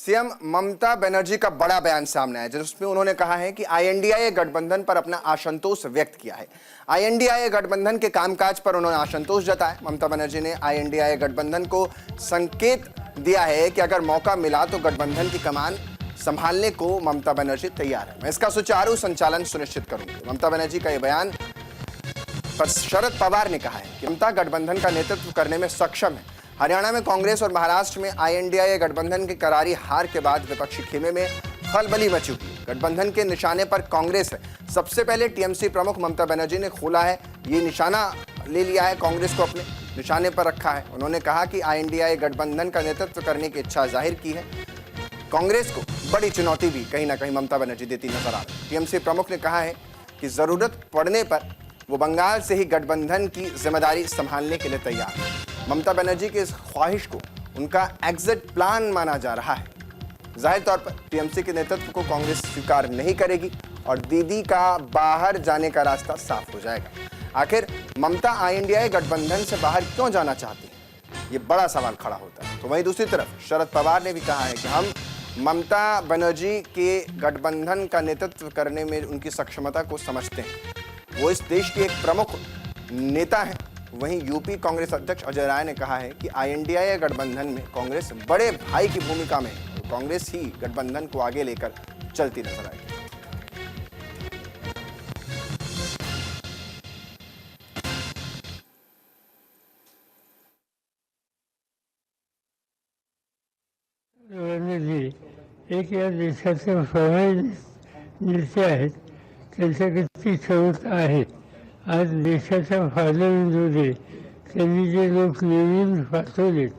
CM Mamata Banerjee का बड़ा बयान सामने आया जिसमें उन्होंने कहा है कि आईएनडीए गठबंधन पर अपना असंतोष व्यक्त किया है। आईएनडीए गठबंधन के कामकाज पर उन्होंने असंतोष जताया। ममता बनर्जी ने आईएनडीए गठबंधन को संकेत दिया है कि अगर मौका मिला तो गठबंधन की कमान संभालने को ममता बनर्जी तैयार है। मैं इसका सुचारू संचालन सुनिश्चित करूंगी। ममता बनर्जी का यह बयान पर शरद पवार ने कहा है कि ममता गठबंधन का नेतृत्व करने में सक्षम है। हरियाणा में कांग्रेस और महाराष्ट्र में आईएनडीए गठबंधन की करारी हार के बाद विपक्षी खेमे में खलबली मची हुई है। गठबंधन के निशाने पर कांग्रेस है। सबसे पहले टीएमसी प्रमुख ममता बनर्जी ने खोला है, ये निशाना ले लिया है, कांग्रेस को अपने निशाने पर रखा है। उन्होंने कहा कि आईएनडीए गठबंधन का नेतृत्व करने की इच्छा जाहिर की है। कांग्रेस को बड़ी चुनौती भी कहीं ना कहीं ममता बनर्जी देती नजर आ रही है। टीएमसी प्रमुख ने कहा है कि जरूरत पड़ने पर वो बंगाल से ही गठबंधन की जिम्मेदारी संभालने के लिए तैयार है। ममता बनर्जी की इस ख्वाहिश को उनका एग्जिट प्लान माना जा रहा है। जाहिर तौर पर टीएमसी के नेतृत्व को कांग्रेस स्वीकार नहीं करेगी और दीदी का बाहर जाने का रास्ता साफ हो जाएगा। आखिर ममता आईएनडीए गठबंधन से बाहर क्यों जाना चाहती है, ये बड़ा सवाल खड़ा होता है। तो वहीं दूसरी तरफ शरद पवार ने भी कहा है कि हम ममता बनर्जी के गठबंधन का नेतृत्व करने में उनकी सक्षमता को समझते हैं। वो इस देश की एक प्रमुख नेता है। वहीं यूपी कांग्रेस अध्यक्ष अजय राय ने कहा है कि आईएनडीए गठबंधन में कांग्रेस बड़े भाई की भूमिका में है। तो कांग्रेस ही गठबंधन को आगे लेकर चलती नजर आएगी। एक या देशाचे निर्णय आहेत त्यांच्याकडे क्षमता आहे। आज देशाचा फायदा त्यांनी जे लोक निवडून पाठवलेत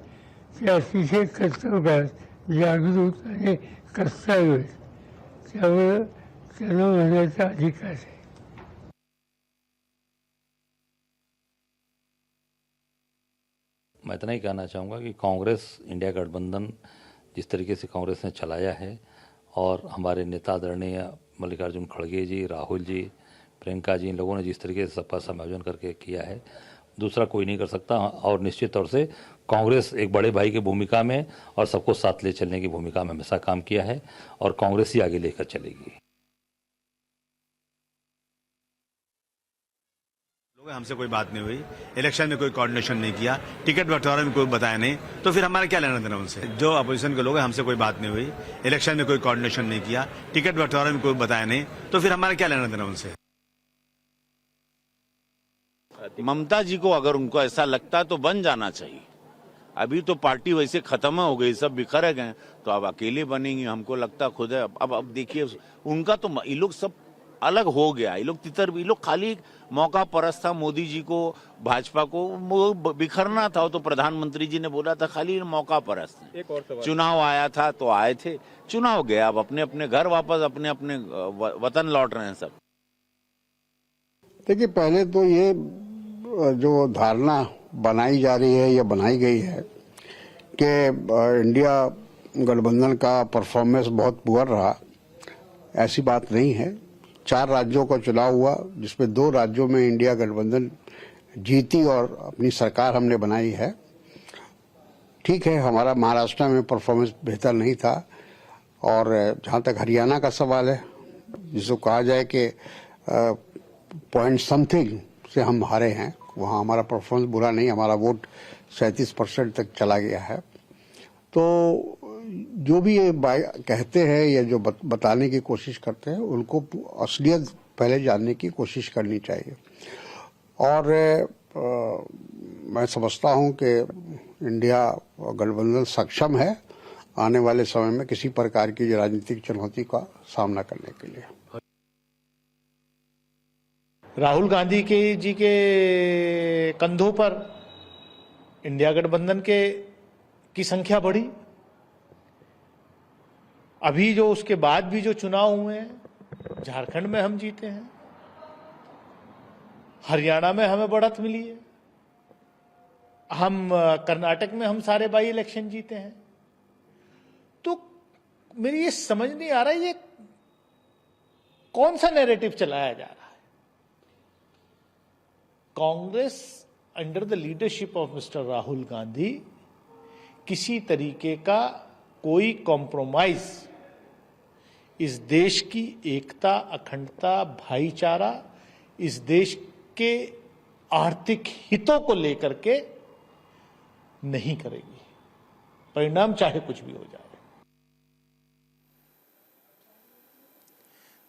ते अतिशय कर्तव्यगार, जागरूक आणि कर्तव्य आहेत। त्यामुळे त्यांना म्हणण्याचा अधिकार आहे। मैं इतना ही कहना चाहूँगा कि कांग्रेस इंडिया गठबंधन जिस तरीके से कांग्रेस ने चलाया है और हमारे नेता आदरणीय मल्लिकार्जुन खड़गे जी, राहुल जी, प्रियंका जी, इन लोगों ने जिस तरीके से सबका समायोजन करके किया है, दूसरा कोई नहीं कर सकता। और निश्चित तौर से कांग्रेस एक बड़े भाई की भूमिका में और सबको साथ ले चलने की भूमिका में हमेशा काम किया है और कांग्रेस ही आगे लेकर चलेगी। हमसे कोई बात नहीं हुई, इलेक्शन में कोई कोऑर्डिनेशन नहीं किया, टिकट बंटवारे में कोई बताया नहीं, तो फिर हमारा क्या लेना देना उनसे। जो अपोजिशन के लोग हैं, हमसे कोई बात नहीं हुई, इलेक्शन में कोई कोऑर्डिनेशन नहीं किया, टिकट बंटवारे में कोई बताया नहीं, तो फिर हमारा क्या लेना देना उनसे। ममता जी को अगर उनको ऐसा लगता तो बन जाना चाहिए। अभी तो पार्टी वैसे खत्म हो गई, सब बिखर गए, तो अब अकेले बनेंगे, हमको लगता खुद है। अब देखिए उनका तो ये लोग सब अलग हो गया। ये लोग तितर, ये लोग खाली मौका परस्त था। मोदी जी को, भाजपा को वो बिखरना था, तो प्रधानमंत्री जी ने बोला था खाली मौका परस्त। एक और सवाल, चुनाव आया था तो आए थे, चुनाव गया, अब अपने अपने घर वापस अपने अपने वतन लौट रहे हैं सब। देखिए, पहले तो ये जो धारणा बनाई जा रही है या बनाई गई है कि इंडिया गठबंधन का परफॉर्मेंस बहुत पुअर रहा, ऐसी बात नहीं है। 4 राज्यों का चुनाव हुआ जिसमें 2 राज्यों में इंडिया गठबंधन जीती और अपनी सरकार हमने बनाई है। ठीक है, हमारा महाराष्ट्र में परफॉर्मेंस बेहतर नहीं था। और जहां तक हरियाणा का सवाल है, जिसको कहा जाए कि पॉइंट समथिंग से हम हारे हैं, वहां हमारा परफॉर्मेंस बुरा नहीं, हमारा वोट 37% तक चला गया है। तो जो भी ये कहते हैं या जो बताने की कोशिश करते हैं, उनको असलियत पहले जानने की कोशिश करनी चाहिए। और मैं समझता हूं कि इंडिया गठबंधन सक्षम है आने वाले समय में किसी प्रकार की राजनीतिक चुनौती का सामना करने के लिए। राहुल गांधी जी के कंधों पर इंडिया गठबंधन की संख्या बढ़ी। अभी जो उसके बाद भी जो चुनाव हुए हैं, झारखंड में हम जीते हैं, हरियाणा में हमें बढ़त मिली है, हम कर्नाटक में हम सारे बाई इलेक्शन जीते हैं। तो मेरी ये समझ नहीं आ रहा है ये कौन सा नैरेटिव चलाया जा रहा है। Congress under the leadership of mister Rahul Gandhi किसी तरीके का कोई कॉम्प्रोमाइज इस देश की एकता, अखंडता, भाईचारा, इस देश के आर्थिक हितों को लेकर के नहीं करेगी, परिणाम चाहे कुछ भी हो जाए।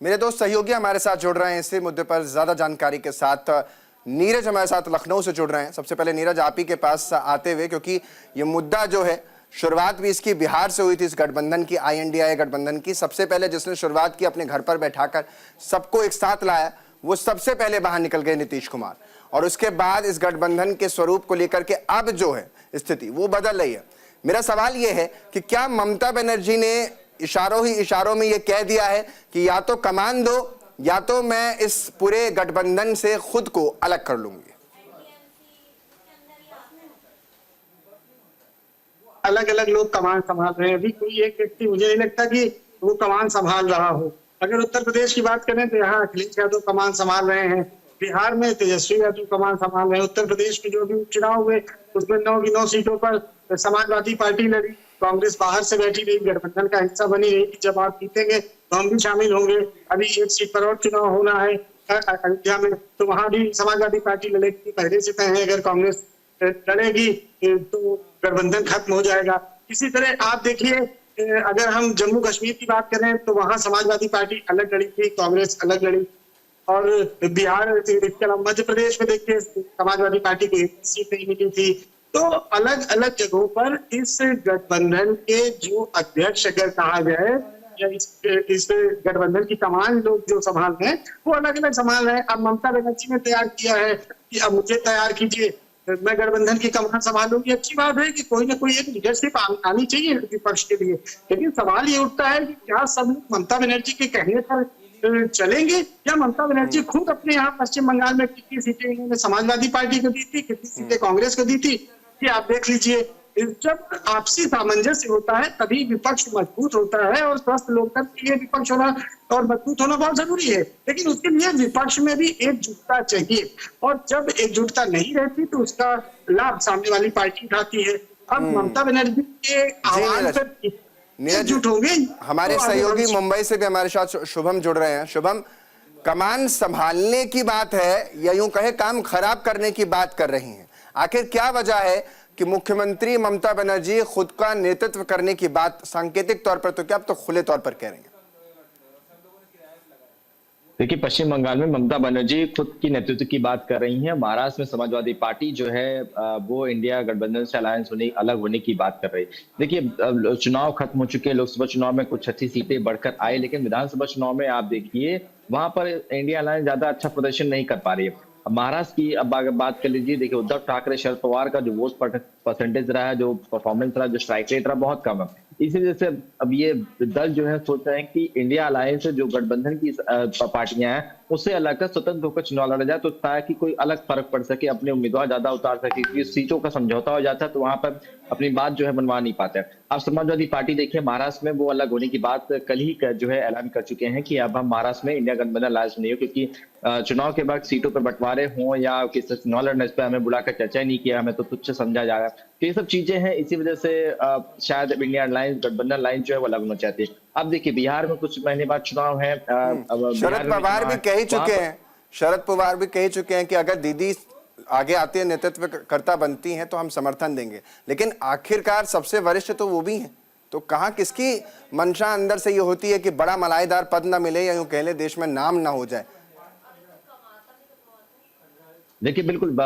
मेरे दोस्त सहयोगी हमारे साथ जुड़ रहे हैं इसी मुद्दे पर ज्यादा जानकारी के साथ। नीरज हमारे साथ लखनऊ से जुड़ रहे हैं। सबसे पहले नीरज, आप ही के पास आते हुए, क्योंकि ये मुद्दा जो है शुरुआत भी इसकी बिहार से हुई थी, इस गठबंधन की, INDIA गठबंधन की। सबसे पहले जिसने शुरुआत की अपने घर पर बैठाकर सबको एक साथ लाया, वो सबसे पहले बाहर निकल गए नीतीश कुमार। और उसके बाद इस गठबंधन के स्वरूप को लेकर के अब जो है स्थिति वो बदल रही है। मेरा सवाल ये है कि क्या ममता बनर्जी ने इशारों में ये कह दिया है कि या तो कमान दो या तो मैं इस पूरे गठबंधन से खुद को अलग कर लूंगी? अलग अलग लोग कमान संभाल रहे हैं। अभी कोई एक व्यक्ति, मुझे नहीं लगता कि वो कमान संभाल रहा हो। अगर उत्तर प्रदेश की बात करें तो यहाँ अखिलेश यादव कमान संभाल रहे हैं, बिहार में तेजस्वी यादव कमान संभाल रहे हैं, उत्तर प्रदेश में जो भी चुनाव हुए उसमें 9 की 9 सीटों पर समाजवादी पार्टी लड़ी, कांग्रेस बाहर से बैठी रही, गठबंधन का हिस्सा बनी रही कि जब आप जीतेंगे तो हम भी शामिल होंगे। अभी एक सीट पर और चुनाव होना है अयोध्या में, तो वहां भी समाजवादी पार्टी लड़ेगी, पहले से तय है। अगर कांग्रेस लड़ेगी तो गठबंधन खत्म हो जाएगा। इसी तरह आप देखिए, अगर हम जम्मू कश्मीर की बात करें तो वहां समाजवादी पार्टी अलग लड़ी थी, कांग्रेस अलग लड़ी। और बिहार, इसके अलावा मध्य प्रदेश में देखिए समाजवादी पार्टी को एक सीट नहीं मिली थी। तो अलग अलग जगहों पर इस गठबंधन के जो अध्यक्ष अगर कहा जाए या इस गठबंधन की तमाम लोग जो संभाल रहे हैं वो अलग अलग संभाल रहे हैं। अब ममता बनर्जी ने तैयार किया है कि अब मुझे तैयार कीजिए, मैं गठबंधन की कमान संभालूंगी। अच्छी बात है कि कोई ना कोई एक लीडरशिप आनी चाहिए विपक्ष के लिए, लेकिन सवाल ये उठता है कि क्या सब लोग ममता बनर्जी के कहने पर चलेंगे या ममता बनर्जी खुद अपने यहाँ पश्चिम बंगाल में कितनी सीटें इन्होंने समाजवादी पार्टी को दी थी, कितनी सीटें कांग्रेस को दी थी, कि आप देख लीजिए। जब आपसी सामंजस्य होता है तभी विपक्ष मजबूत होता है, और स्वस्थ लोकतंत्र के लिए विपक्ष होना और मजबूत होना बहुत जरूरी है। लेकिन उसके लिए विपक्ष में भी एकजुटता चाहिए, और जब एकजुटता नहीं रहती तो उसका लाभ सामने वाली पार्टी उठाती है। अब ममता बनर्जी के आह्वान पर एकजुट होंगे। हमारे सहयोगी मुंबई से भी हमारे साथ शुभम जुड़ रहे हैं। शुभम, कमान संभालने की बात है या यूं कहे काम खराब करने की बात कर रही हैं? आखिर क्या वजह है कि मुख्यमंत्री ममता बनर्जी खुद का नेतृत्व करने की बात सांकेतिक तौर पर तो क्या अब तो खुले तौर पर कह रही हैं? देखिए, पश्चिम बंगाल में ममता बनर्जी खुद की नेतृत्व की बात कर रही हैं। महाराष्ट्र में समाजवादी पार्टी जो है वो इंडिया गठबंधन से अलायंस होने, अलग होने की बात कर रही है। देखिए, चुनाव खत्म हो चुके हैं, लोकसभा चुनाव में कुछ अच्छी सीटें बढ़कर आए, लेकिन विधानसभा चुनाव में आप देखिए वहां पर इंडिया अलायंस ज्यादा अच्छा प्रदर्शन नहीं कर पा रही है। महाराष्ट्र की अब अगर बात कर लीजिए, देखिए उद्धव ठाकरे, शरद पवार का जो वोट परसेंटेज रहा है, जो परफॉर्मेंस रहा, जो स्ट्राइक रेट रहा, बहुत कम है। इसी वजह से अब ये दल जो है सोच रहे हैं कि इंडिया अलायंस जो गठबंधन की पार्टियां हैं उससे अलग कर स्वतंत्र होकर चुनाव लड़ा जाए, तो ताकि कोई अलग फर्क पड़ सके, अपने उम्मीदवार ज्यादा उतार सके। क्योंकि सीटों का समझौता हो जाता है तो वहां पर अपनी बात जो है मनवा नहीं पाते हैं। अब समाजवादी पार्टी देखिए महाराष्ट्र में वो अलग होने की बात कल ही जो है ऐलान कर चुके हैं कि अब हम महाराष्ट्र में इंडिया गठबंधन अलायंस नहीं हो, क्योंकि चुनाव के बाद सीटों पर बंटवारे हों या किसी चुनाव लड़ने पर हमें बुलाकर चर्चा नहीं किया, हमें तो तुच्छ समझा जाएगा। तो ये सब चीजें हैं, इसी वजह से शायद इंडिया अलायंस, गठबंधन अलायंस जो है वो अलग होना चाहती है। अब देखिए बिहार में कुछ महीने बाद चुनाव है। शरद पवार भी कह चुके हैं कि अगर दीदी आगे आती है, नेतृत्व कर्ता बनती हैं तो हम समर्थन देंगे। लेकिन आखिरकार सबसे वरिष्ठ तो वो भी हैं, तो कहाँ किसकी मंशा अंदर से ये होती है कि बड़ा मलाईदार पद ना मिले या यूं कह ले देश में नाम ना हो जाए? देखिए बिल्कुल,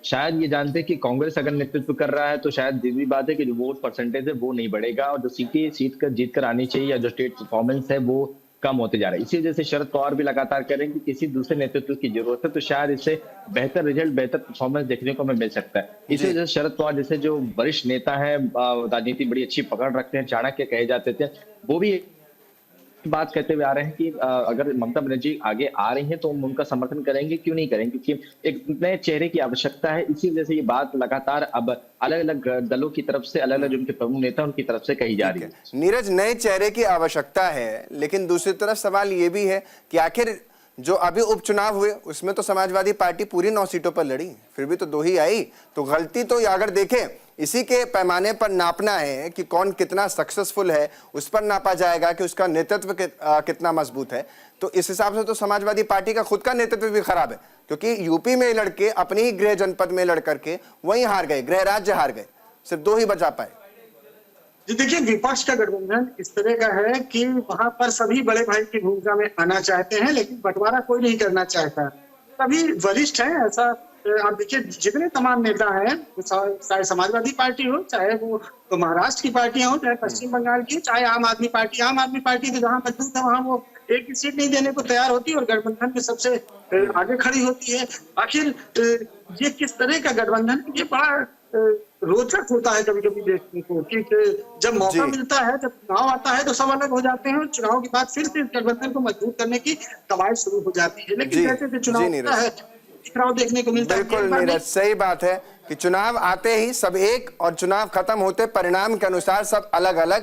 शायद ये जानते हैं कि कांग्रेस अगर नेतृत्व कर रहा है तो शायद सीधी बात है कि जो वोट परसेंटेज है वो नहीं बढ़ेगा, और जो सीट जीत कर आनी चाहिए या जो स्टेट परफॉर्मेंस है वो कम होते जा रहा है। इसी वजह से शरद पवार भी लगातार कह रहे हैं कि किसी दूसरे नेतृत्व की जरूरत है, तो शायद इससे बेहतर रिजल्ट, बेहतर परफॉर्मेंस देखने को हमें मिल सकता है। इसी वजह से शरद पवार जैसे जो वरिष्ठ नेता है, राजनीति बड़ी अच्छी पकड़ रखते हैं, चाणक्य कहे जाते थे, वो भी बात कहते हुए आ रहे हैं कि अगर ममता बनर्जी आगे आ रही हैं तो हम उनका समर्थन करेंगे, क्यों नहीं करेंगे, क्योंकि एक नए चेहरे की आवश्यकता है। इसी वजह से ये बात लगातार अब अलग अलग दलों की तरफ से, अलग अलग जो उनके प्रमुख नेता उनकी तरफ से कही जा रही है। नीरज, नए चेहरे की आवश्यकता है, लेकिन दूसरी तरफ सवाल ये भी है कि आखिर जो अभी उपचुनाव हुए उसमें तो समाजवादी पार्टी पूरी 9 सीटों पर लड़ी, फिर भी तो 2 ही आई। तो गलती तो अगर देखें इसी के पैमाने पर नापना है कि कौन कितना सक्सेसफुल है, उस पर नापा जाएगा कि उसका नेतृत्व कितना मजबूत है। तो इस हिसाब से तो समाजवादी पार्टी का खुद का नेतृत्व भी खराब है, क्योंकि यूपी में लड़के अपनी ही गृह जनपद में लड़ करके वहीं हार गए, गृह राज्य हार गए, सिर्फ 2 ही बचा पाए। जी देखिए, विपक्ष का गठबंधन इस तरह का है कि वहां पर सभी बड़े भाई की भूमिका में आना चाहते हैं, लेकिन बंटवारा कोई नहीं करना चाहता। सभी वरिष्ठ हैं, ऐसा आप देखिए जितने तमाम नेता हैं, चाहे समाजवादी पार्टी हो, चाहे वो तो महाराष्ट्र की पार्टियां हो, चाहे पश्चिम बंगाल की, चाहे आम आदमी पार्टी तो जहां मजबूत है वहां वो एक ही सीट नहीं देने को तैयार होती है और गठबंधन में सबसे आगे खड़ी होती है। आखिर ये किस तरह का गठबंधन, ये बड़ा रोचक होता है कभी कभी देखने को कि जब मौका मिलता है, जब चुनाव आता है तो सब अलग हो जाते हैं और चुनाव के बाद फिर से गठबंधन को मजबूत करने की कवायद शुरू हो जाती है। लेकिन जैसे चुनाव होता है टकराव देखने को मिलता है। बिल्कुल नीरज, सही बात है कि चुनाव आते ही सब एक और चुनाव खत्म होते परिणाम के अनुसार सब अलग अलग